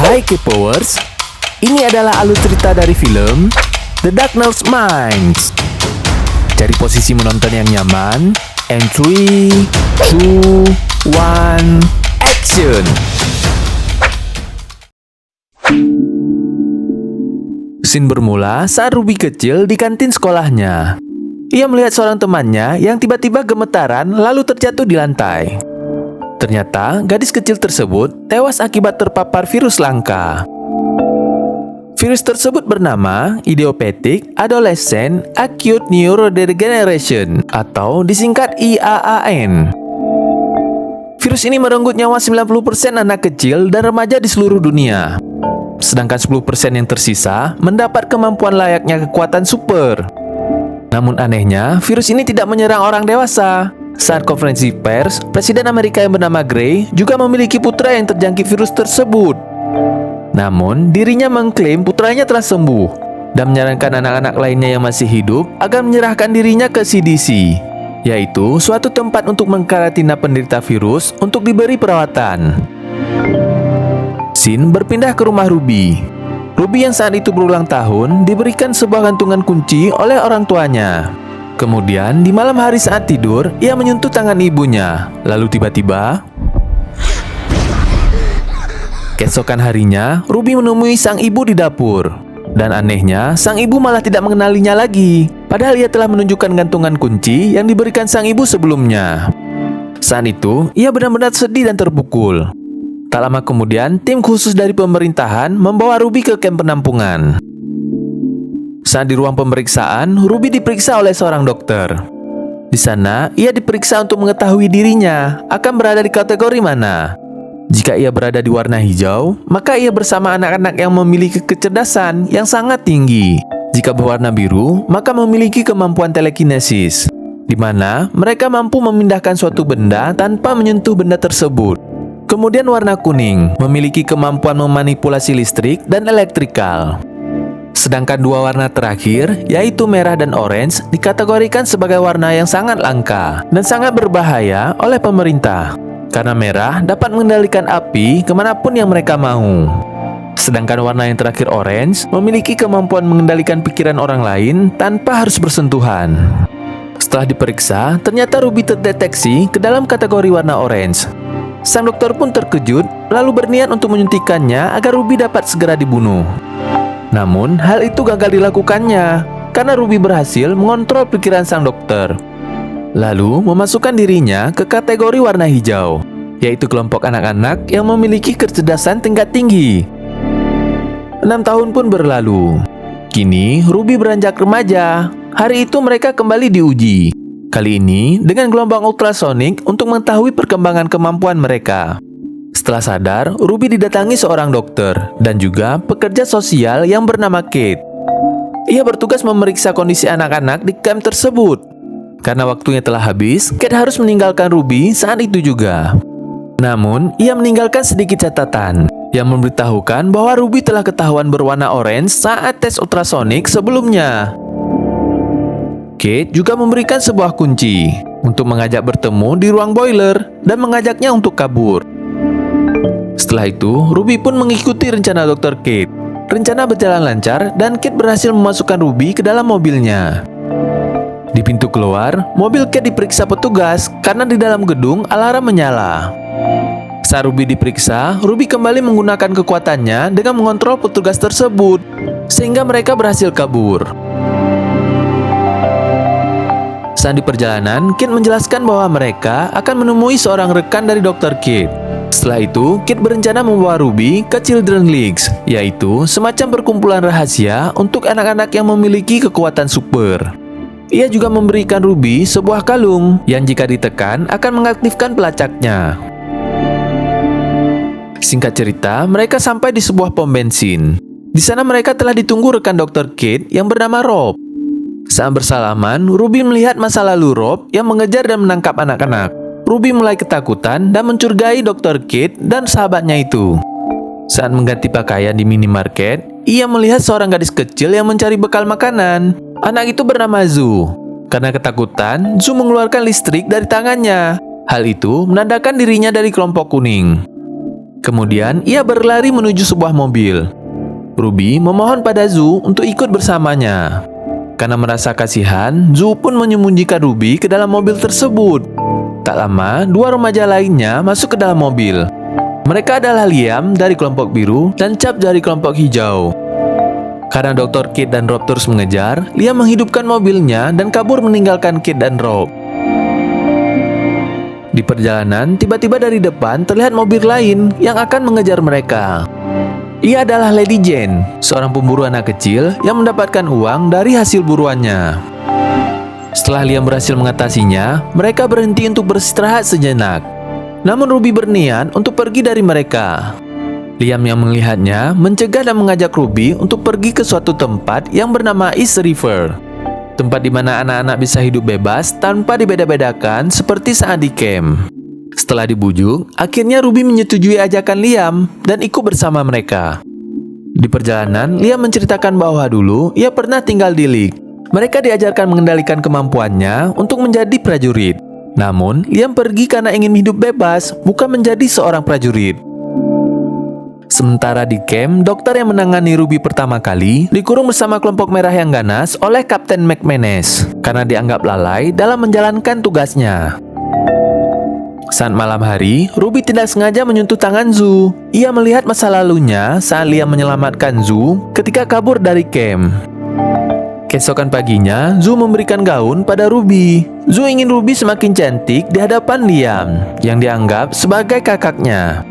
Hai K-Powers, ini adalah alur cerita dari film The Dark Knight Rises. Cari posisi menonton yang nyaman, and 3, 2, 1, action! Scene bermula saat Ruby kecil di kantin sekolahnya. Ia melihat seorang temannya yang tiba-tiba gemetaran lalu terjatuh di lantai. Ternyata gadis kecil tersebut tewas akibat terpapar virus langka. Virus tersebut bernama Idiopathic Adolescent Acute Neurodegeneration atau disingkat IAAN. Virus ini merenggut nyawa 90% anak kecil dan remaja di seluruh dunia. Sedangkan 10% yang tersisa mendapat kemampuan layaknya kekuatan super. Namun anehnya, virus ini tidak menyerang orang dewasa. Saat konferensi pers, Presiden Amerika yang bernama Gray juga memiliki putra yang terjangkit virus tersebut. Namun, dirinya mengklaim putranya telah sembuh dan menyarankan anak-anak lainnya yang masih hidup agar menyerahkan dirinya ke CDC, yaitu suatu tempat untuk mengkarantina penderita virus untuk diberi perawatan. Scene berpindah ke rumah Ruby. Ruby yang saat itu berulang tahun diberikan sebuah gantungan kunci oleh orang tuanya. Kemudian di malam hari saat tidur, ia menyentuh tangan ibunya. Lalu tiba-tiba, keesokan harinya, Ruby menemui sang ibu di dapur. Dan anehnya, sang ibu malah tidak mengenalinya lagi. Padahal ia telah menunjukkan gantungan kunci yang diberikan sang ibu sebelumnya. Saat itu, ia benar-benar sedih dan terpukul. Tak lama kemudian, tim khusus dari pemerintahan membawa Ruby ke kamp penampungan. Saat di ruang pemeriksaan, Ruby diperiksa oleh seorang dokter. Di sana, ia diperiksa untuk mengetahui dirinya akan berada di kategori mana. Jika ia berada di warna hijau, maka ia bersama anak-anak yang memiliki kecerdasan yang sangat tinggi. Jika berwarna biru, maka memiliki kemampuan telekinesis, di mana mereka mampu memindahkan suatu benda tanpa menyentuh benda tersebut. Kemudian warna kuning, memiliki kemampuan memanipulasi listrik dan elektrikal. Sedangkan dua warna terakhir, yaitu merah dan orange, dikategorikan sebagai warna yang sangat langka dan sangat berbahaya oleh pemerintah. Karena merah dapat mengendalikan api kemanapun yang mereka mau. Sedangkan warna yang terakhir orange, memiliki kemampuan mengendalikan pikiran orang lain tanpa harus bersentuhan. Setelah diperiksa, ternyata Ruby terdeteksi ke dalam kategori warna orange. Sang dokter pun terkejut, lalu berniat untuk menyuntikkannya agar Ruby dapat segera dibunuh. Namun, hal itu gagal dilakukannya karena Ruby berhasil mengontrol pikiran sang dokter. Lalu, memasukkan dirinya ke kategori warna hijau, yaitu kelompok anak-anak yang memiliki kecerdasan tingkat tinggi. 6 tahun pun berlalu. Kini, Ruby beranjak remaja. Hari itu mereka kembali diuji. Kali ini, dengan gelombang ultrasonik untuk mengetahui perkembangan kemampuan mereka. Setelah sadar, Ruby didatangi seorang dokter dan juga pekerja sosial yang bernama Kate. Ia bertugas memeriksa kondisi anak-anak di camp tersebut. Karena waktunya telah habis, Kate harus meninggalkan Ruby saat itu juga. Namun, ia meninggalkan sedikit catatan yang memberitahukan bahwa Ruby telah ketahuan berwarna orange saat tes ultrasonik sebelumnya. Kate juga memberikan sebuah kunci untuk mengajak bertemu di ruang boiler dan mengajaknya untuk kabur. Setelah itu, Ruby pun mengikuti rencana Dr. Kate. Rencana berjalan lancar dan Kate berhasil memasukkan Ruby ke dalam mobilnya. Di pintu keluar, mobil Kate diperiksa petugas karena di dalam gedung alarm menyala. Saat Ruby diperiksa, Ruby kembali menggunakan kekuatannya dengan mengontrol petugas tersebut, sehingga mereka berhasil kabur. Saat di perjalanan, Kate menjelaskan bahwa mereka akan menemui seorang rekan dari Dr. Kate. Setelah itu, Kate berencana membawa Ruby ke Children Leagues, yaitu semacam perkumpulan rahasia untuk anak-anak yang memiliki kekuatan super. Ia juga memberikan Ruby sebuah kalung yang jika ditekan akan mengaktifkan pelacaknya. Singkat cerita, mereka sampai di sebuah pom bensin. Di sana mereka telah ditunggu rekan Dr. Kate yang bernama Rob. Saat bersalaman, Ruby melihat masa lalu Rob yang mengejar dan menangkap anak-anak. Ruby mulai ketakutan dan mencurigai Dr. Kate dan sahabatnya itu. Saat mengganti pakaian di minimarket, ia melihat seorang gadis kecil yang mencari bekal makanan. Anak itu bernama Zu. Karena ketakutan, Zu mengeluarkan listrik dari tangannya. Hal itu menandakan dirinya dari kelompok kuning. Kemudian ia berlari menuju sebuah mobil. Ruby memohon pada Zhu untuk ikut bersamanya. Karena merasa kasihan, Zhu pun menyembunyikan Ruby ke dalam mobil tersebut. Tak lama, dua remaja lainnya masuk ke dalam mobil. Mereka adalah Liam dari kelompok biru dan Chap dari kelompok hijau. Karena Dr. Kate dan Rob terus mengejar, Liam menghidupkan mobilnya dan kabur meninggalkan Kate dan Rob. Di perjalanan, tiba-tiba dari depan terlihat mobil lain yang akan mengejar mereka. Ia adalah Lady Jane, seorang pemburu anak kecil yang mendapatkan uang dari hasil buruannya. Setelah Liam berhasil mengatasinya, mereka berhenti untuk beristirahat sejenak. Namun Ruby berniat untuk pergi dari mereka. Liam yang melihatnya mencegah dan mengajak Ruby untuk pergi ke suatu tempat yang bernama East River. Tempat di mana anak-anak bisa hidup bebas tanpa dibeda-bedakan seperti saat di camp. Setelah dibujuk, akhirnya Ruby menyetujui ajakan Liam dan ikut bersama mereka. Di perjalanan, Liam menceritakan bahwa dulu ia pernah tinggal di League. Mereka diajarkan mengendalikan kemampuannya untuk menjadi prajurit. Namun, Liam pergi karena ingin hidup bebas, bukan menjadi seorang prajurit. Sementara di camp, dokter yang menangani Ruby pertama kali dikurung bersama kelompok merah yang ganas oleh Kapten McManus karena dianggap lalai dalam menjalankan tugasnya. Saat malam hari, Ruby tidak sengaja menyentuh tangan Zhu. Ia melihat masa lalunya saat Liam menyelamatkan Zhu ketika kabur dari camp. Keesokan paginya, Zhu memberikan gaun pada Ruby. Zhu ingin Ruby semakin cantik di hadapan Liam yang dianggap sebagai kakaknya.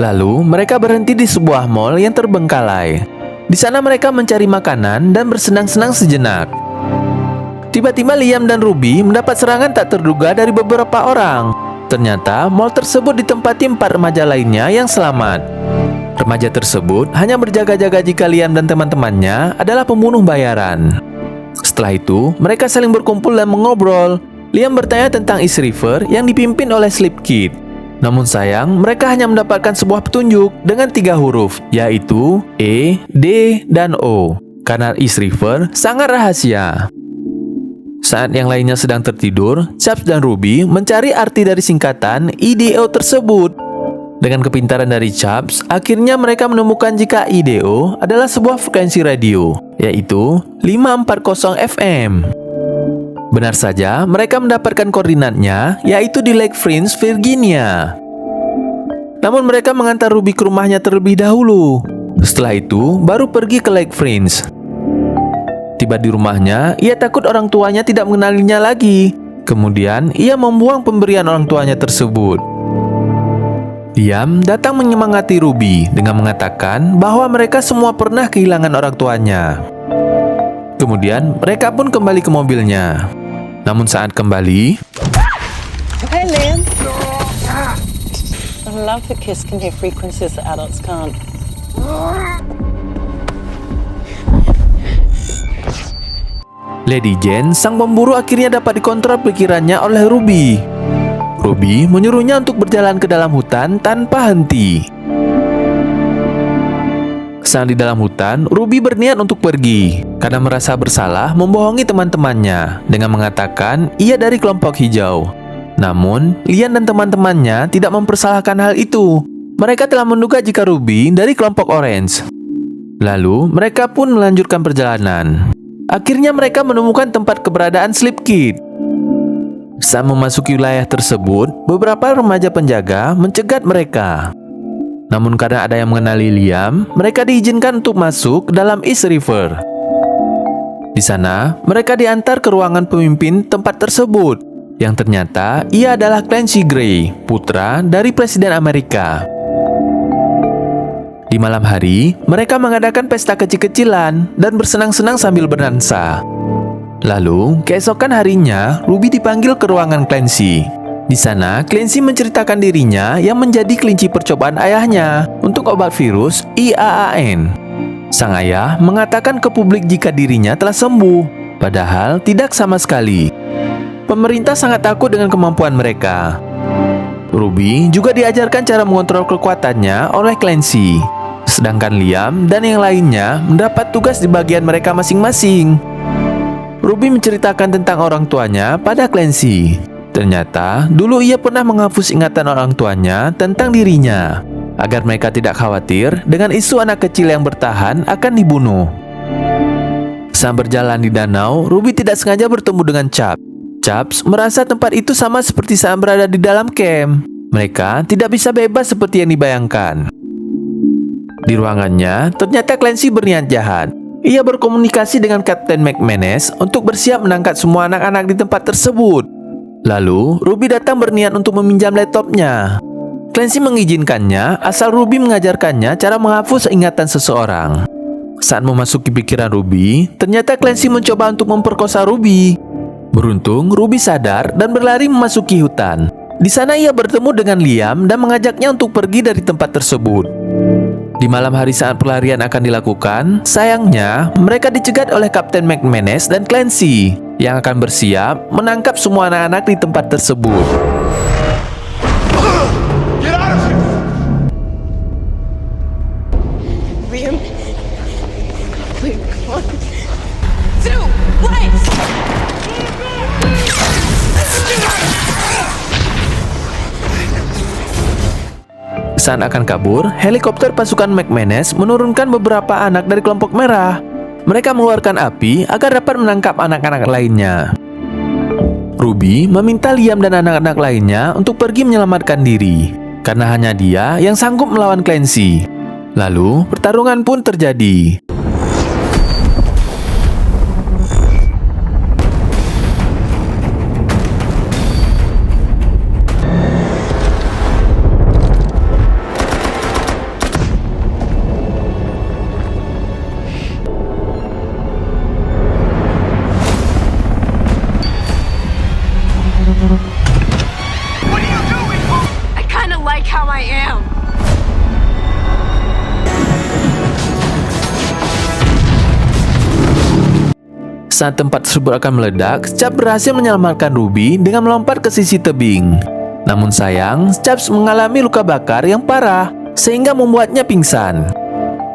Lalu, mereka berhenti di sebuah mall yang terbengkalai. Di sana mereka mencari makanan dan bersenang-senang sejenak. Tiba-tiba Liam dan Ruby mendapat serangan tak terduga dari beberapa orang. Ternyata, mall tersebut ditempati 4 remaja lainnya yang selamat. Remaja tersebut hanya berjaga-jaga jika Liam dan teman-temannya adalah pembunuh bayaran. Setelah itu, mereka saling berkumpul dan mengobrol. Liam bertanya tentang East River yang dipimpin oleh Slip Kid. Namun sayang, mereka hanya mendapatkan sebuah petunjuk dengan 3 huruf, yaitu E, D, dan O. Karena East River sangat rahasia. Saat yang lainnya sedang tertidur, Chaps dan Ruby mencari arti dari singkatan IDO tersebut. Dengan kepintaran dari Chaps, akhirnya mereka menemukan jika IDO adalah sebuah frekuensi radio, yaitu 540 FM. Benar saja, mereka mendapatkan koordinatnya, yaitu di Lake Fringe, Virginia. Namun mereka mengantar Ruby ke rumahnya terlebih dahulu. Setelah itu, baru pergi ke Lake Fringe. Tiba di rumahnya, ia takut orang tuanya tidak mengenalinya lagi. Kemudian, ia membuang pemberian orang tuanya tersebut. Liam datang menyemangati Ruby dengan mengatakan bahwa mereka semua pernah kehilangan orang tuanya. Kemudian, mereka pun kembali ke mobilnya. Namun saat kembali, Hey, Liam. I love that kids can hear frequencies that adults can't. Lady Jane, sang pemburu, akhirnya dapat dikontrol pikirannya oleh Ruby. Ruby menyuruhnya untuk berjalan ke dalam hutan tanpa henti. Saat di dalam hutan, Ruby berniat untuk pergi karena merasa bersalah membohongi teman-temannya dengan mengatakan ia dari kelompok hijau. Namun, Liam dan teman-temannya tidak mempersalahkan hal itu. Mereka telah menduga jika Ruby dari kelompok orange. Lalu, mereka pun melanjutkan perjalanan. Akhirnya mereka menemukan tempat keberadaan Slip Kid. Saat memasuki wilayah tersebut, beberapa remaja penjaga mencegat mereka. Namun karena ada yang mengenali Liam, mereka diizinkan untuk masuk ke dalam East River. Di sana, mereka diantar ke ruangan pemimpin tempat tersebut, yang ternyata ia adalah Clancy Gray, putra dari Presiden Amerika. Di malam hari, mereka mengadakan pesta kecil-kecilan dan bersenang-senang sambil berdansa. Lalu, keesokan harinya, Ruby dipanggil ke ruangan Clancy. Di sana, Clancy menceritakan dirinya yang menjadi kelinci percobaan ayahnya untuk obat virus IAAN. Sang ayah mengatakan ke publik jika dirinya telah sembuh, padahal tidak sama sekali. Pemerintah sangat takut dengan kemampuan mereka. Ruby juga diajarkan cara mengontrol kekuatannya oleh Clancy. Sedangkan Liam dan yang lainnya mendapat tugas di bagian mereka masing-masing. Ruby menceritakan tentang orang tuanya pada Clancy. Ternyata, dulu ia pernah menghapus ingatan orang tuanya tentang dirinya, agar mereka tidak khawatir dengan isu anak kecil yang bertahan akan dibunuh. Saat berjalan di danau, Ruby tidak sengaja bertemu dengan Chubbs. Chubbs merasa tempat itu sama seperti saat berada di dalam camp. Mereka tidak bisa bebas seperti yang dibayangkan. Di ruangannya, ternyata Clancy berniat jahat. Ia berkomunikasi dengan Kapten McManus untuk bersiap menangkap semua anak-anak di tempat tersebut. Lalu, Ruby datang berniat untuk meminjam laptopnya. Clancy mengizinkannya asal Ruby mengajarkannya cara menghapus ingatan seseorang. Saat memasuki pikiran Ruby, ternyata Clancy mencoba untuk memperkosa Ruby. Beruntung, Ruby sadar dan berlari memasuki hutan. Di sana ia bertemu dengan Liam dan mengajaknya untuk pergi dari tempat tersebut. Di malam hari saat pelarian akan dilakukan, sayangnya mereka dicegat oleh Kapten McManus dan Clancy yang akan bersiap menangkap semua anak-anak di tempat tersebut. Get out of here! Liam. Liam, come on. 2, lights! Saat akan kabur, helikopter pasukan McManus menurunkan beberapa anak dari kelompok merah. Mereka mengeluarkan api agar dapat menangkap anak-anak lainnya. Ruby meminta Liam dan anak-anak lainnya untuk pergi menyelamatkan diri, karena hanya dia yang sanggup melawan Clancy. Lalu, pertarungan pun terjadi. What are you doing? I kind of like how I am. Saat tempat tersebut akan meledak, Chubbs berhasil menyelamatkan Ruby dengan melompat ke sisi tebing. Namun sayang, Chubbs mengalami luka bakar yang parah, sehingga membuatnya pingsan.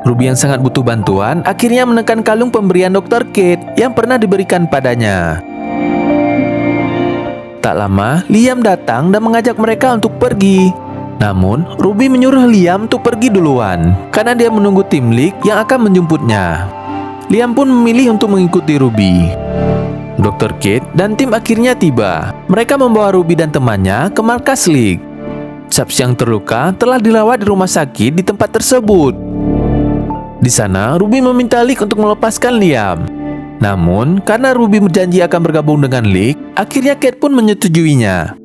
Ruby yang sangat butuh bantuan akhirnya menekan kalung pemberian Dr. Kate yang pernah diberikan padanya. Tak lama, Liam datang dan mengajak mereka untuk pergi. Namun, Ruby menyuruh Liam untuk pergi duluan, karena dia menunggu tim League yang akan menjemputnya. Liam pun memilih untuk mengikuti Ruby. Dr. Kate dan tim akhirnya tiba. Mereka membawa Ruby dan temannya ke markas League. Chubbs yang terluka telah dirawat di rumah sakit di tempat tersebut. Di sana, Ruby meminta League untuk melepaskan Liam. Namun, karena Ruby berjanji akan bergabung dengan League, akhirnya Kate pun menyetujuinya.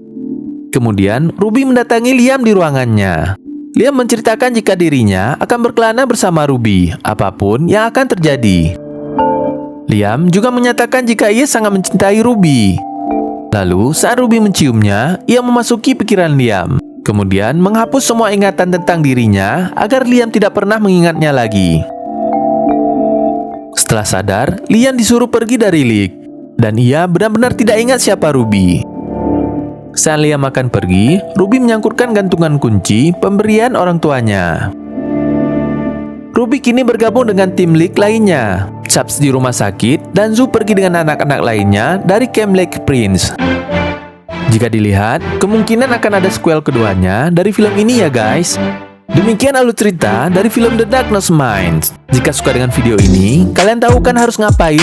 Kemudian, Ruby mendatangi Liam di ruangannya. Liam menceritakan jika dirinya akan berkelana bersama Ruby, apapun yang akan terjadi. Liam juga menyatakan jika ia sangat mencintai Ruby. Lalu, saat Ruby menciumnya, ia memasuki pikiran Liam. Kemudian, menghapus semua ingatan tentang dirinya agar Liam tidak pernah mengingatnya lagi. Setelah sadar, Liam disuruh pergi dari League, dan ia benar-benar tidak ingat siapa Ruby. Saat Liam akan pergi, Ruby menyangkutkan gantungan kunci pemberian orang tuanya. Ruby kini bergabung dengan tim League lainnya. Chubbs di rumah sakit, dan Zoo pergi dengan anak-anak lainnya dari Camp Lake Prince. Jika dilihat, kemungkinan akan ada sequel keduanya dari film ini ya guys. Demikian alur cerita dari film The Darkness Minds. Jika suka dengan video ini, kalian tahu kan harus ngapain?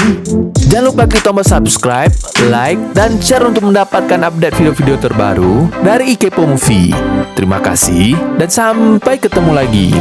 Jangan lupa klik tombol subscribe, like, dan share untuk mendapatkan update video-video terbaru dari Ikepo Movie. Terima kasih, dan sampai ketemu lagi.